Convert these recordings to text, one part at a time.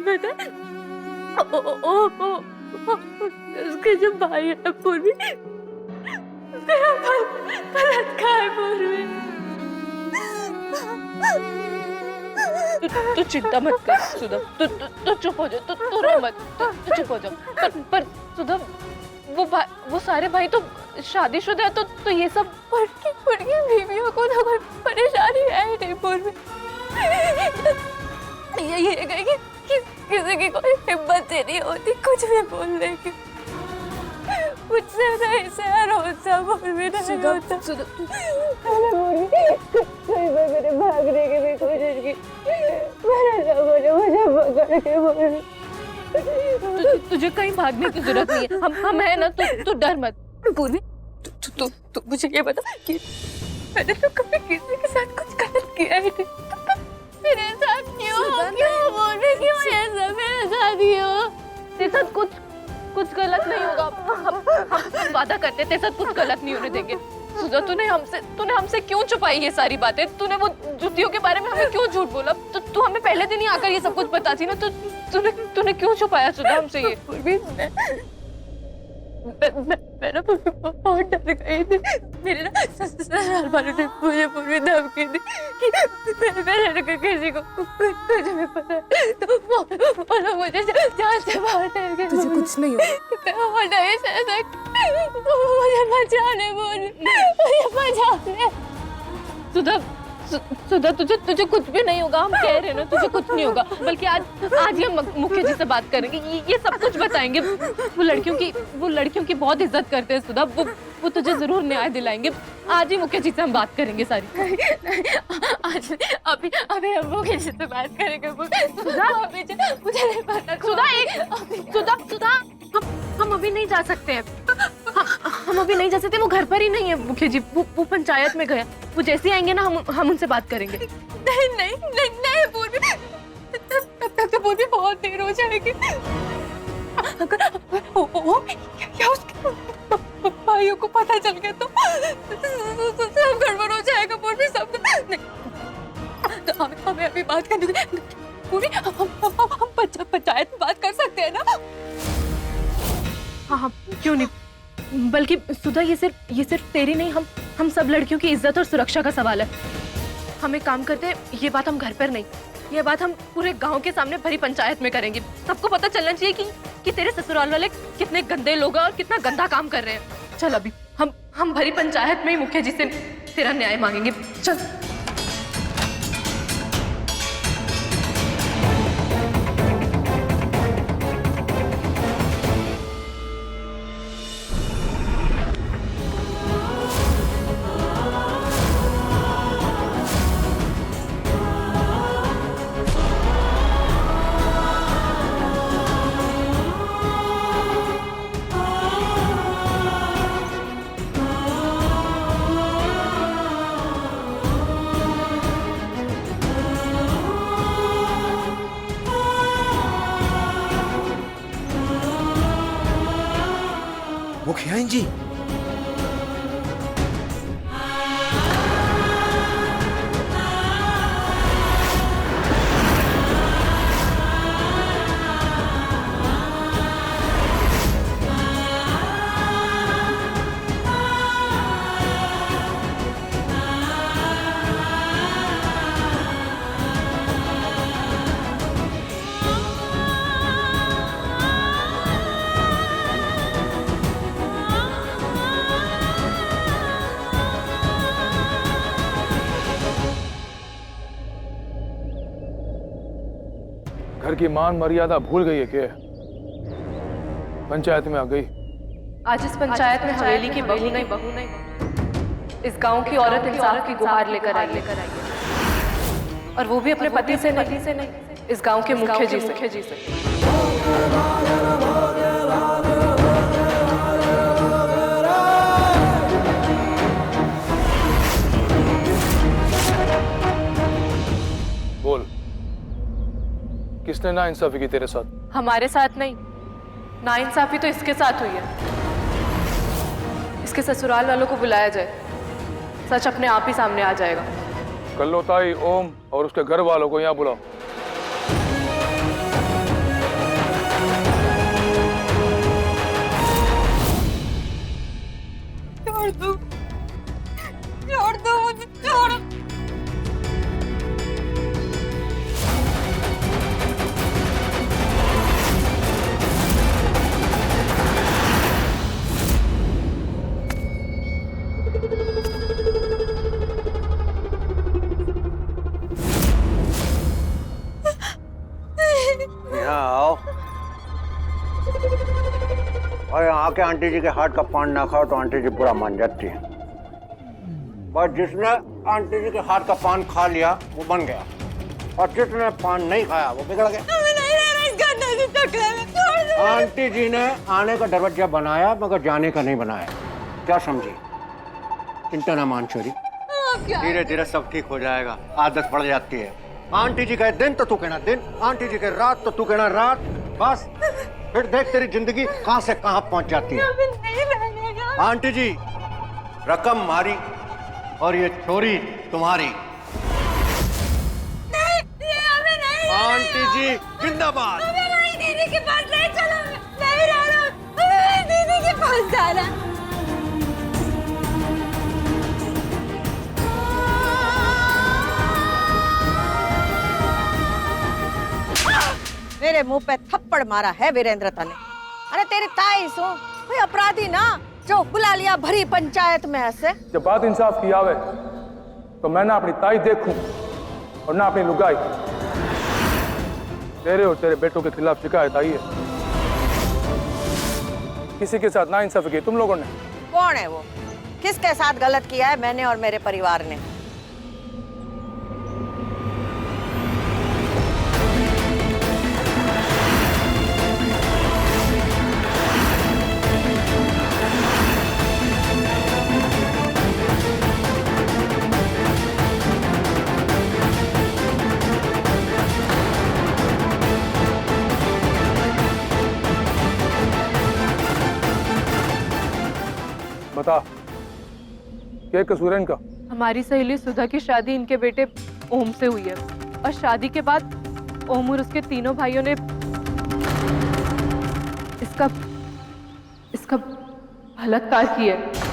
पता है, उसके जो भाई है पूर्वी, तेरा बलात्कार है पूर्वी। तू चिंता मत कर सुधा, तू चुप हो जा, तू रो मत, तू चुप हो जा। पर सुधा, वो सारे भाई तो शादीशुदा है, तो ये सब उनकी बीवियों को तो कोई परेशानी है ही नहीं पूर्वी। ये कि किसी की कोई हिम्मत ही नहीं होती कुछ भी बोलने की। मुझसे नहीं सहन होता पूर्वी, नहीं होता। मैंने भागने की भी कोशिश की, मेरे लोगों ने मुझे पकड़ के बोली। तुझे कहीं भागने की जरूरत नहीं है, हम है ना, तू डर मत। पूर्वी, तू मुझे ये बता कि मैंने तो कभी किसी के साथ कुछ गलत किया ही नहीं, मेरे साथ क्यों बोले, क्यों ये सब मेरे साथ क्यों? तेरे साथ कुछ गलत नहीं होगा, हम वादा करते तेरे साथ कुछ गलत नहीं होने देंगे। सुधा, तूने हमसे क्यों छुपाई ये सारी बातें? तूने वो जुतियों के बारे में हमें क्यों झूठ बोला? तो तू हमें पहले दिन ही आकर ये सब कुछ बताती ना, तो तूने क्यों छुपाया सुधा हमसे ये? मैं ना बहुत डर गई थी। मेरे ना ससुराल वालों ने मुझे पूरी धमकी दी कि मेरे लड़के किसी को कुछ भी पता है तो वो लोग मुझे जान से मार देंगे। तुझे कुछ नहीं होगा। वो नहीं सह सकते, मुझे बचाने बोल, मुझे बचाने। सुधा, तुझे कुछ भी नहीं होगा, हम कह रहे हैं ना, तुझे कुछ नहीं होगा। बल्कि आज ही हम मुखिया जी से बात करेंगे, ये सब कुछ बताएंगे। वो लड़कियों की बहुत इज्जत करते हैं सुधा, वो तुझे जरूर न्याय दिलाएंगे। आज ही मुखिया जी से हम बात करेंगे सारी। आज अभी हम मुखिया जी से बात करेंगे। सुधा, मुझे नहीं पता। सुधा, हम अभी नहीं जा सकते हैं। हम अभी नहीं जा सकते, वो घर पर ही नहीं है मुखिया जी, वो पंचायत में गए। वो जैसे आएंगे ना, हम उनसे बात करेंगे। नहीं पूर्वी, तब तक तो पूर्वी बहुत देर हो जाएगी। अगर क्या उसके भाइयों को पता चल गया तो सब गड़बड़ हो जाएगा पूर्वी, सब। तो हमें अभी बात करनी पूर्वी, हम पंचायत में बात कर सकते हैं ना? हाँ, क्यों नहीं। बल्कि सुधा, ये सिर्फ तेरी नहीं, हम सब लड़कियों की इज्जत और सुरक्षा का सवाल है। हम एक काम करते हैं, ये बात हम घर पर नहीं, ये बात हम पूरे गांव के सामने भरी पंचायत में करेंगे। सबको पता चलना चाहिए कि तेरे ससुराल वाले कितने गंदे लोग हैं और कितना गंदा काम कर रहे हैं। चल, अभी हम भरी पंचायत में ही मुखिया जी से तेरा न्याय मांगेंगे। चल। मुखिया जी, घर की मान मर्यादा भूल गई है क्या? पंचायत में आ गई। आज इस पंचायत में हवेली की बहू नहीं, इस गांव की औरत इंसाफ की गुहार लेकर आई है, और वो भी अपने पति से नहीं, इस गांव के मुखिया जी से। बोल, किसने नाइंसाफी की तेरे साथ? हमारे साथ नहीं, नाइंसाफी तो इसके साथ हुई है। इसके ससुराल वालों को बुलाया जाए, सच अपने आप ही सामने आ जाएगा। कल्लोताई, ओम और उसके घर वालों को यहाँ बुलाओ। आके आंटी जी के हाथ का पान ना खाओ तो आंटी जी बुरा मान जाती है। पर जिसने आंटी जी के हाथ का पान खा लिया वो बन गया, और जिसने पान नहीं खाया वो बिगड़ गया। आंटी जी ने आने का दरवाजा बनाया मगर जाने का नहीं बनाया। क्या समझी? चिंता ना मान छोरी, धीरे धीरे सब ठीक हो जाएगा। आदत पड़ जाती है। आंटी जी कहे दिन तो तू कहना दिन, आंटी जी कहे रात तो तू कहना रात। बस फिर देख तेरी जिंदगी कहां से कहां पहुंच जाती है। आंटी जी रकम मारी और ये चोरी तुम्हारी। आंटी जी जिंदाबाद। दीदी के पास नहीं, चलो नहीं रहना, दीदी के पास जाना। मेरे मुंह पे थप्पड़ मारा है वीरेंद्रता ने। अरे तेरी ताई सो कोई अपराधी ना जो बुला लिया भरी पंचायत में ऐसे। जब बात इंसाफ की आवे तो मैं ना अपनी ताई देखूं और ना अपनी लुगाई। तेरे और तेरे बेटों के खिलाफ शिकायत आई है। किसी के साथ ना इंसाफी की तुम लोगों ने। कौन है वो? किसके साथ गलत किया है मैंने और मेरे परिवार ने? बता क्या कसूर है इनका? हमारी सहेली सुधा की शादी इनके बेटे ओम से हुई है और शादी के बाद ओम और उसके तीनों भाइयों ने इसका बलात्कार किया है।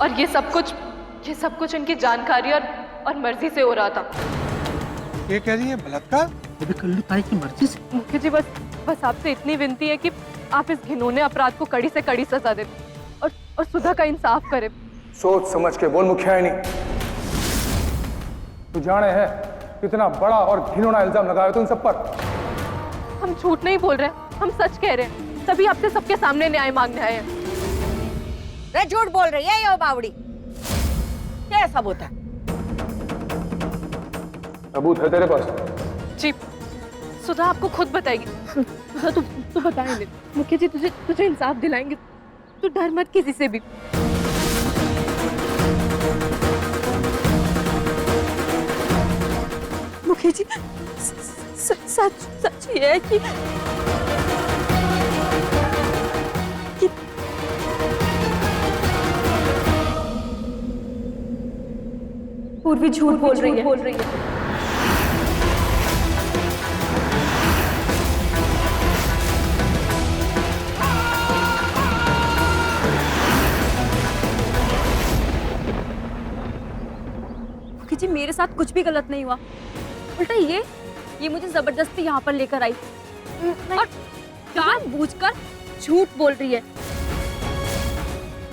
और ये सब कुछ इनकी जानकारी और मर्जी से हो रहा था। ये कह रही है बलात्कार? ये भी कल्लू ताई की मर्जी से। मुखिया जी बस आपसे इतनी विनती है कि आप इस घिनौने अपराध को कड़ी से कड़ी सजा दें और सुधा का इंसाफ करें। सोच समझ के बोल मुखिया है नहीं। तू जाने है कितना बड़ा और घिनौना इल्जाम लगाया तू इन सब पर। हम झूठ नहीं बोल रहे, हम सच कह रहे हैं। तभी आपसे सबके सामने न्याय मांगने आए हैं। रे झूठ बोल रही है ये बावड़ी। क्या सबूत है? सबूत है तेरे पास? जी सुधा आपको खुद बताएगी। सुधा तू बताएंगे। मुखिया जी तुझे इंसाफ दिलाएंगे। तू डर मत किसी से भी। मुखिया जी सच ये है कि पूर्वी झूठ बोल रही है। जी मेरे साथ कुछ भी गलत नहीं हुआ, उल्टा ये मुझे जबरदस्ती यहाँ पर लेकर आई और जानबूझकर झूठ बोल रही है।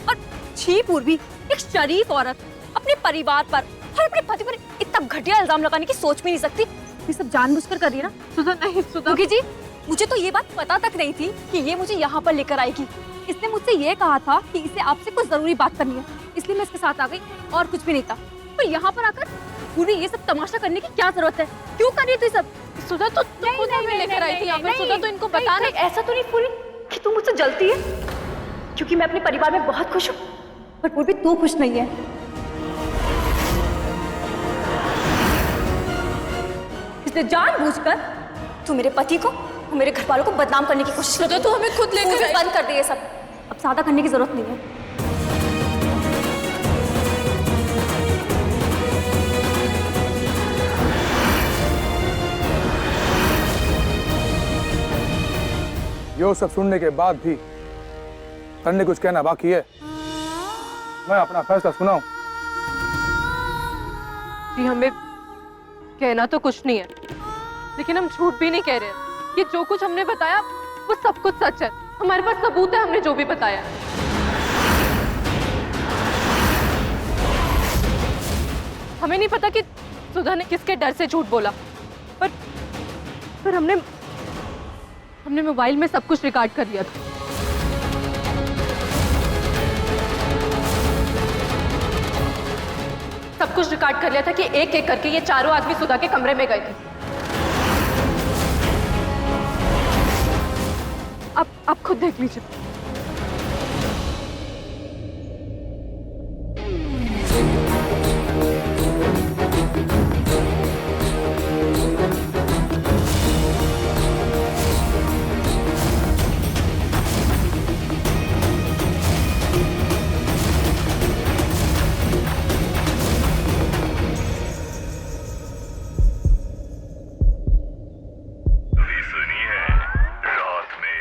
और छी पूर्वी, एक शरीफ औरत अपने परिवार पर और अपने पति पर इतना घटिया इल्जाम लगाने की सोच भी नहीं सकती। ये सब जानबूझकर कर रही है ना? सुधा नहीं सुधा। मुखी जी मुझे तो ये बात पता तक नहीं थी कि ये मुझे यहाँ पर लेकर आएगी। इसने मुझसे ये कहा था कि इसे आपसे कुछ जरूरी बात करनी है, इसलिए मैं इसके साथ आ गई और कुछ भी नहीं था। पर यहाँ पर आकर पूरी ये सब तमाशा करने की क्या जरूरत है? क्यों कर रही है तू सब? सुधा तो खुद हमें लेकर आई थी यहाँ पर। सुधा तो इनको बता नहीं। ऐसा तो नहीं पूरी कि तू मुझसे जलती है, क्योंकि मैं अपने परिवार में बहुत खुश हूँ, पर पूरी तू खुश नहीं है। इसने जानबूझकर तू मेरे पति को, मेरे घर वालों को बदनाम करने की कोशिश की। तो हमें खुद लेकर पूरी बंद कर दे ये सब। अब ज्यादा करने की जरूरत नहीं है। यो सब सुनने के बाद भी तन्ने कुछ कहना बाकी है? मैं अपना फैसला सुनाऊं? जी हमें कहना तो कुछ नहीं है, लेकिन हम झूठ भी नहीं कह रहे हैं। ये जो कुछ हमने बताया वो सब कुछ सच है। हमारे पास सबूत है, हमने जो भी बताया। हमें नहीं पता कि सुधा ने किसके डर से झूठ बोला, पर हमने मोबाइल में सब कुछ रिकॉर्ड कर लिया था। सब कुछ रिकॉर्ड कर लिया था कि एक एक करके ये चारों आदमी सुधा के कमरे में गए थे। अब खुद देख लीजिए।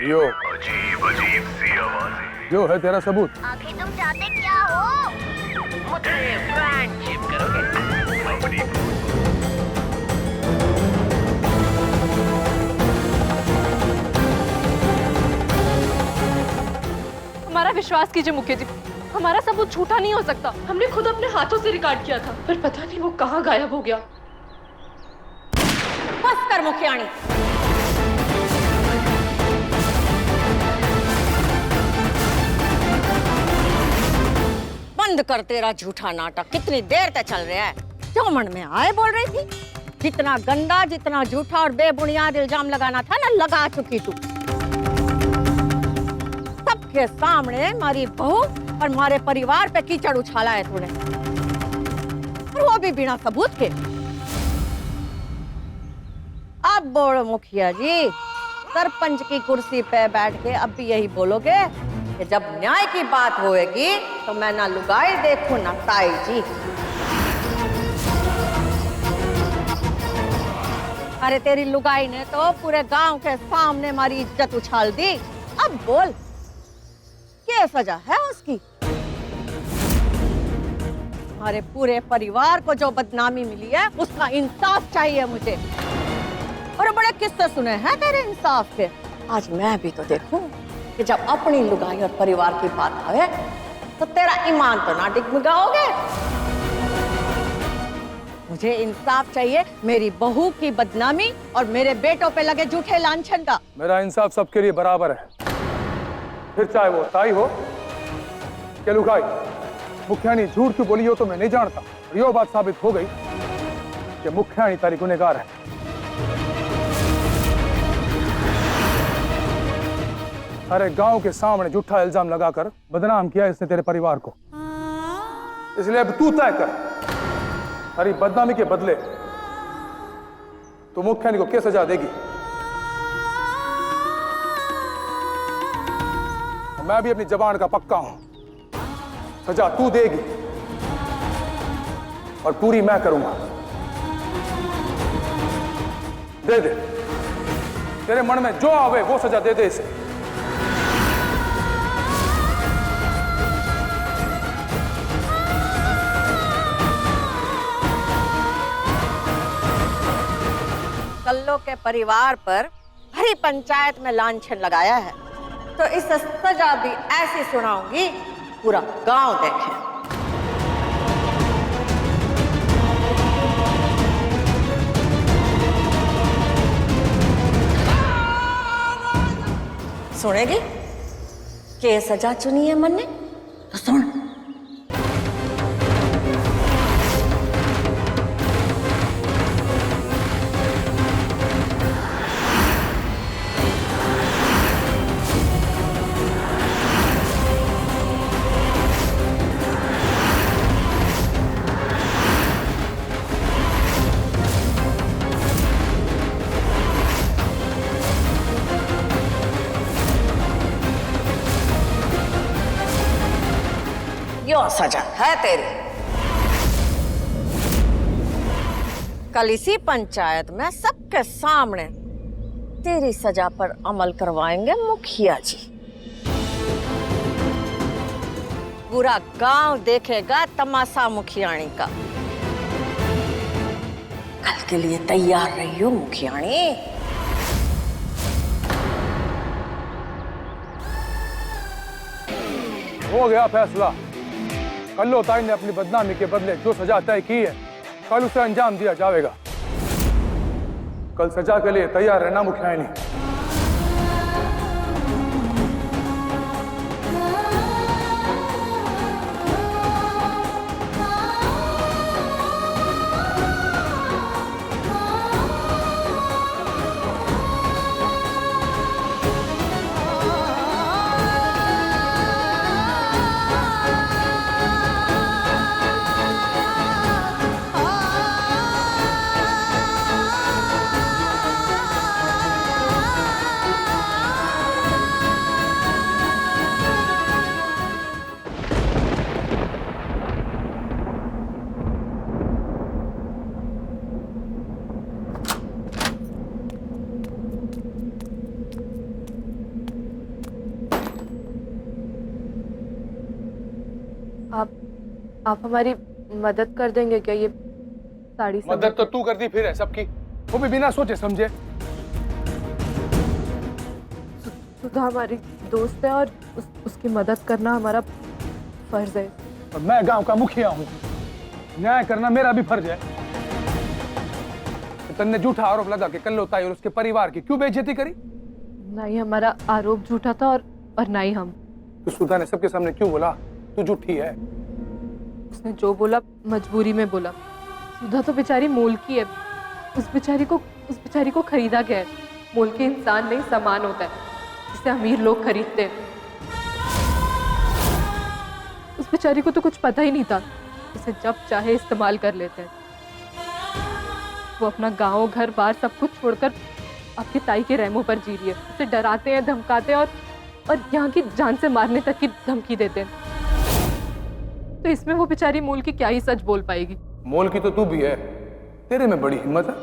यो अजीब सी आवाजें। जो है तेरा सबूत? आखिर तुम चाहते क्या हो? मुझे फ्रेंडशिप करोगे? हमारा विश्वास कीजिए मुखिया जी, हमारा सबूत झूठा नहीं हो सकता। हमने खुद अपने हाथों से रिकॉर्ड किया था, पर पता नहीं वो कहाँ गायब हो गया। बस कर मुखियाणी। बंद कर तेरा झूठा नाटक। कितनी देर तक चल रहा है? जो मन में आए बोल रही थी। जितना गंदा, जितना झूठा और बेबुनियाद इल्जाम लगाना था ना, लगा चुकी तू। सबके सामने हमारी बहू और हमारे परिवार पे कीचड़ उछाला है तूने, और वो भी बिना सबूत के। अब बोलो मुखिया जी, सरपंच की कुर्सी पे बैठ के अब भी यही बोलोगे कि जब न्याय की बात होएगी तो मैं ना लुगाई देखूं ना ताई जी। अरे तेरी लुगाई ने तो पूरे गांव के सामने हमारी इज्जत उछाल दी। अब बोल, क्या सजा है उसकी? हमारे पूरे परिवार को जो बदनामी मिली है उसका इंसाफ चाहिए मुझे। और बड़े किस्से सुने हैं तेरे इंसाफ के। आज मैं भी तो देखूं कि जब अपनी लुगाई और परिवार की बात आए तो तेरा ईमान तो ना डिगमगाओगे। मुझे इंसाफ चाहिए मेरी बहू की बदनामी और मेरे बेटों पे लगे झूठे लांछन का। मेरा इंसाफ सबके लिए बराबर है, फिर चाहे वो ताई हो या लुगाई। मुखियानी झूठ क्यों बोली हो तो मैं नहीं जानता, और यो बात साबित हो गई कि मुखियानी तारी गुनहगार है। सारे गांव के सामने झूठा इल्जाम लगाकर बदनाम किया इसने तेरे परिवार को। इसलिए अब तू तय कर, सारी बदनामी के बदले तो मुखियानी को क्या सजा देगी। मैं भी अपनी जबान का पक्का हूं, सजा तू देगी और पूरी मैं करूंगा। दे दे, तेरे मन में जो आवे वो सजा दे दे इसे। कल्लो के परिवार पर हरी पंचायत में लांछन लगाया है, तो इस सजा भी ऐसी सुनाऊंगी पूरा गांव देखे। सुनेगी क्या सजा चुनी है मन ने? तो सुन। यो सजा है तेरी। कल इसी पंचायत में सबके सामने तेरी सजा पर अमल करवाएंगे मुखिया जी। पूरा गांव देखेगा तमाशा मुखियाणी का। कल के लिए तैयार रहियो मुखियाणी। हो गया फैसला। कल्लो ताई ने अपनी बदनामी के बदले जो सजा तय की है कल उसे अंजाम दिया जाएगा। कल सजा के लिए तैयार रहना मुखियानी। आप हमारी मदद कर देंगे क्या? ये साड़ी मदद तो तू करती फिर है सबकी, वो भी बिना सोचे समझे। सुधा हमारी दोस्त है और उसकी मदद करना हमारा फर्ज है। और मैं गांव का मुखिया हूँ, न्याय करना मेरा भी फर्ज है। तन्ने झूठा आरोप लगा के कल्लो ताई और उसके परिवार की क्यों बेइज्जती करी? ना ही हमारा आरोप झूठा था और ना ही हम। तो सुधा ने सबके सामने क्यों बोला तू झूठी है? उसने जो बोला मजबूरी में बोला। सुधा तो बेचारी मोल की है, उस बेचारी को खरीदा गया है। मोल के इंसान नहीं सामान होता है जिसे अमीर लोग खरीदते हैं। उस बेचारी को तो कुछ पता ही नहीं था, उसे जब चाहे इस्तेमाल कर लेते हैं। वो अपना गांव घर बार सब कुछ छोड़कर आपकी ताई के रहमों पर जी रही है। उसे डराते हैं, धमकाते हैं और यहाँ की जान से मारने तक की धमकी देते हैं। तो इसमें वो बेचारी मोल की क्या ही सच बोल पाएगी? मोल की तो तू भी है, तेरे में बड़ी हिम्मत है।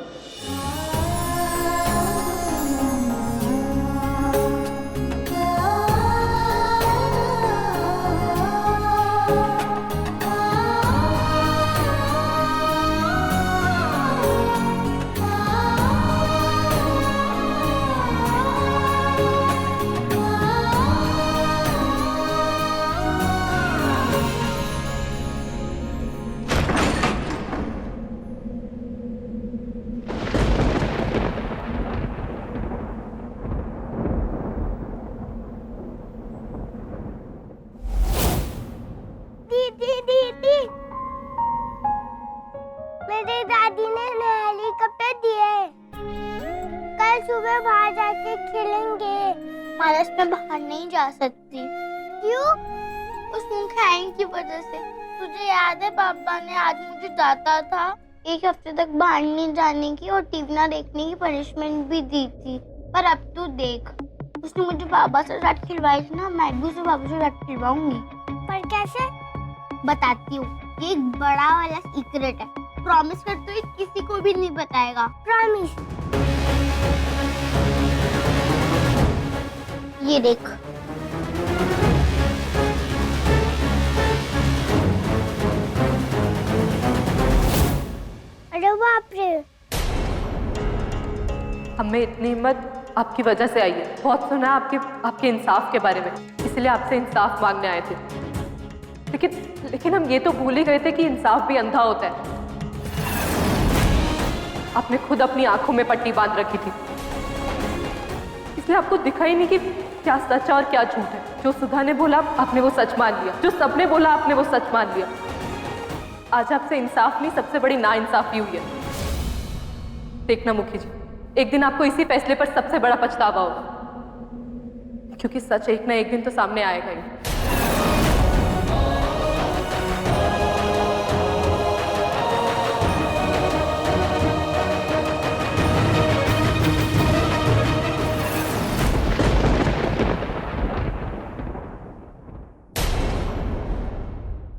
मेरे दादी ने हेलीकॉप्टर दिए, कल सुबह बाहर जाके खेलेंगे। मालस में बाहर नहीं जा सकती। क्यों? उस मुखियानी की वजह से। तुझे याद है पापा ने आज मुझे डांटा था, 1 हफ्ते तक बाहर नहीं जाने की और टीवी ना देखने की पनिशमेंट भी दी थी। पर अब तू देख, उसने मुझे पापा से रात खिलवाई थी ना, मैं भी उसे पापा से रात खिलवाऊंगी। पर कैसे? बताती हूँ। ये एक बड़ा वाला सीक्रेट है। प्रॉमिस कर तो ये किसी को भी नहीं बताएगा। प्रॉमिस। ये देख। अरे बाप रे। हमें इतनी हिम्मत आपकी वजह से आई है। बहुत सुना है आपके इंसाफ के बारे में, इसलिए आपसे इंसाफ मांगने आए थे। लेकिन हम ये तो भूल ही गए थे कि इंसाफ भी अंधा होता है। आपने खुद अपनी आंखों में पट्टी बांध रखी थी, इसलिए आपको दिखा ही नहीं कि क्या सच है और क्या झूठ है। जो सुधा ने बोला आपने वो सच मान लिया, जो सबने बोला आपने वो सच मान लिया। आज आपसे इंसाफ नहीं, सबसे बड़ी नाइंसाफी हुई है। देखना मुखी जी, एक दिन आपको इसी फैसले पर सबसे बड़ा पछतावा होगा, क्योंकि सच एक ना एक दिन तो सामने आएगा ही।